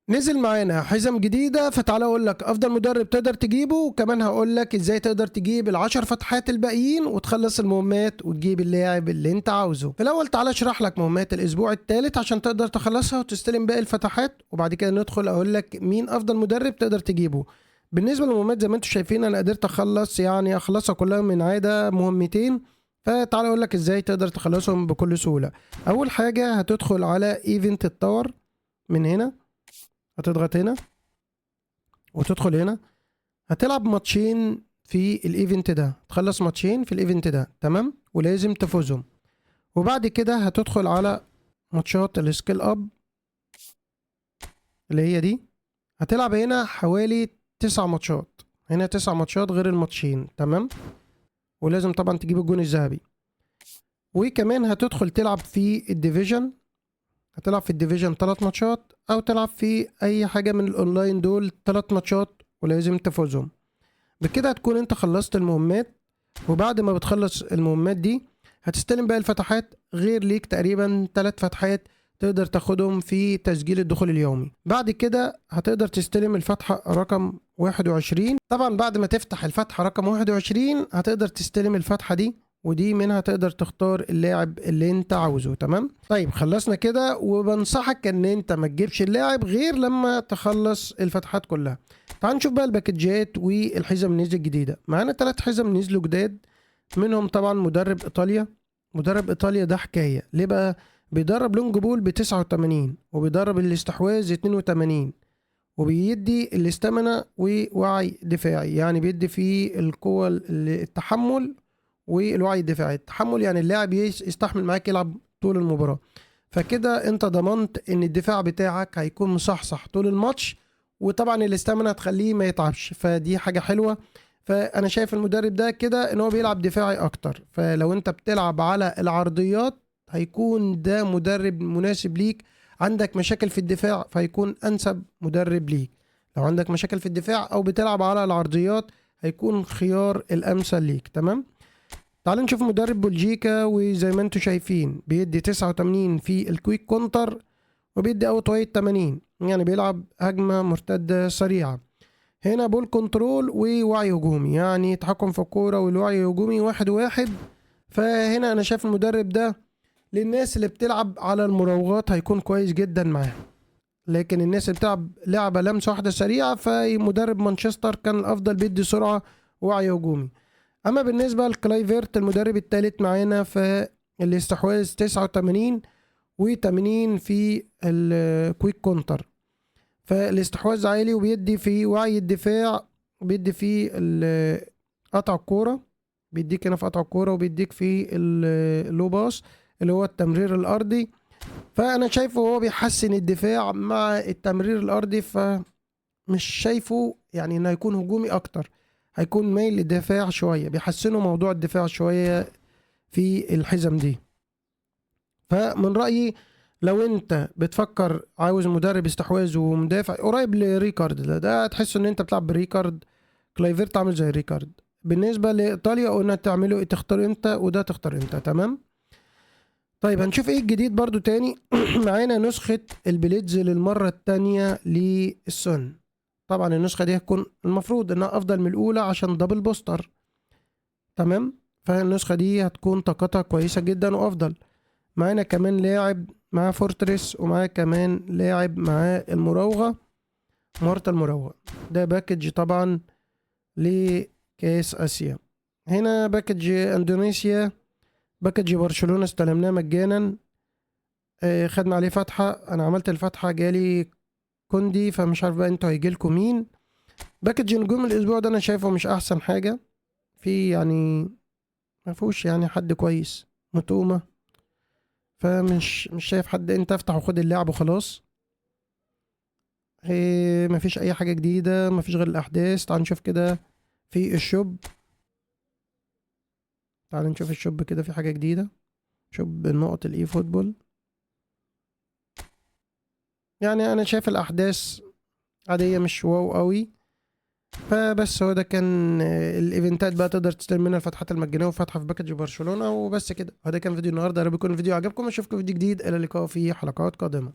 نزل معانا حزم جديدة، فتعالى اقول لك افضل مدرب تقدر تجيبه، وكمان هقول لك ازاي تقدر تجيب ال10 فتحات الباقيين وتخلص المهمات وتجيب اللاعب اللي انت عاوزه. في الاول تعالى اشرح لك مهمات الاسبوع الثالث عشان تقدر تخلصها وتستلم باقي الفتحات، وبعد كده ندخل اقول لك مين افضل مدرب تقدر تجيبه. بالنسبة للمهمات زي ما انتم شايفين انا قدرت اخلصها كلها من عادة مهمتين، فتعالى اقول لك ازاي تقدر تخلصهم بكل سهولة. اول حاجة هتدخل على ايفنت التاور من هنا، هتضغط هنا وتدخل هنا، هتلعب ماتشين في الايفنت ده، تخلص ماتشين في الايفنت ده تمام، ولازم تفوزهم. وبعد كده هتدخل على ماتشات السكيل اب اللي هي دي، هتلعب هنا حوالي 9 ماتشات، هنا 9 ماتشات غير الماتشين تمام، ولازم طبعا تجيب الجون الذهبي. وكمان هتدخل تلعب في الديفيجن، هتلعب في الديفيجن 3 ماتشات، او تلعب في اي حاجة من الاونلاين دول 3 ماتشات ولازم تفوزهم. بكده هتكون انت خلصت المهمات. وبعد ما بتخلص المهمات دي هتستلم بقى الفتحات، غير ليك تقريبا 3 فتحات تقدر تاخدهم في تسجيل الدخول اليومي. بعد كده هتقدر تستلم الفتحة رقم 21. طبعا بعد ما تفتح الفتحة رقم 21 هتقدر تستلم الفتحة دي، ودي منها تقدر تختار اللاعب اللي انت عاوزه تمام. طيب خلصنا كده، وبنصحك ان انت ما تجيبش اللاعب غير لما تخلص الفتحات كلها. تعال نشوف بقى الباكجات والحزم اللي نزل الجديده. معانا 3 حزم نزلوا جداد، منهم طبعا مدرب ايطاليا. مدرب ايطاليا ده حكايه ليه بقى؟ بيدرب لونج بول ب 89، وبيدرب الاستحواذ 82، وبيدي الاستامنا ووعي دفاعي، يعني بيدي فيه القوه التحمل والوعي الدفاعي. التحمل يعني اللاعب يستحمل معاك يلعب طول المباراه، فكده انت ضمنت ان الدفاع بتاعك هيكون مصحصح طول الماتش، وطبعا الاستامنا هتخليه ما يتعبش، فدي حاجه حلوه. فانا شايف المدرب ده كده ان هو بيلعب دفاعي اكتر، فلو انت بتلعب على العرضيات هيكون ده مدرب مناسب ليك. عندك مشاكل في الدفاع فهيكون انسب مدرب ليك. لو عندك مشاكل في الدفاع او بتلعب على العرضيات هيكون خيار الامثل ليك تمام. تعالوا نشوف مدرب بلجيكا، وزي ما انتم شايفين بيدي 89 في الكويك كونتر، وبيدي اوت وايت 80، يعني بيلعب هجمة مرتدة سريعة. هنا بول كنترول ووعي هجومي، يعني تحكم في الكورة والوعي الهجومي 1-1. فهنا انا شايف المدرب ده للناس اللي بتلعب على المراوغات هيكون كويس جدا معاه، لكن الناس اللي بتلعب لعبة لمسة واحدة سريعة فمدرب مانشستر كان الافضل، بيدي سرعة ووعي هجومي. اما بالنسبة لكلايفرت المدرب الثالث معانا، فالاستحواذ 89 و80 في الكويك كونتر، فالاستحواذ عالي، وبيدي في وعي الدفاع، بيدي في قطع الكورة، بيديك هنا في قطع الكورة، وبيديك في اللو باس اللي هو التمرير الارضي. فانا شايفه هو بيحسن الدفاع مع التمرير الارضي، فمش شايفه يعني انه هيكون هجومي اكتر، هيكون مايل للدفاع شوية، بيحسنوا موضوع الدفاع شوية في الحزم دي. فمن رأيي لو انت بتفكر عاوز مدرب استحواذ ومدافع قريب لريكارد، ده تحس ان انت بتلعب بريكارد. كلايفرت عامل زي ريكارد. بالنسبة لإيطاليا قلنا تعمله تختار انت، وده تختار انت تمام. طيب هنشوف ايه الجديد برضو تاني. معانا نسخة البليدز للمرة التانية للسن. طبعا النسخة دي هتكون المفروض انها افضل من الاولى عشان دبل بوستر تمام، فالنسخة دي هتكون طاقتها كويسة جدا وافضل. معانا كمان لاعب معاه فورتريس، ومعاه كمان لاعب معاه المراوغة، مهارة المراوغة. ده باكج طبعا لكاس اسيا. هنا باكج اندونيسيا، باكج برشلونة استلمناه مجانا، خدنا عليه فتحة، انا عملت الفتحة جالي كوندي، فمش عارف بقى انتوا هيجيلكوا مين. باكج نجوم الاسبوع ده انا شايفه مش احسن حاجة، في يعني ما فيهوش يعني حد كويس، متومة، فمش شايف حد. انت افتح وخد اللعب وخلاص. مفيش اي حاجة جديدة، مفيش غير الاحداث. تعال نشوف كده في الشوب، تعال نشوف الشوب كده في حاجة جديدة. شوب النقط الاي فوتبول، يعني انا شايف الاحداث عادية مش واو قوي. فبس هو ده كان الايفنتات بقى تقدر تستلم منها الفتحات المجانية وفتحة في باكج برشلونة، وبس كده. هذا كان فيديو النهاردة، يا رب يكون الفيديو عجبكم. اشوفكم في فيديو جديد، الى اللقاء في حلقات قادمة.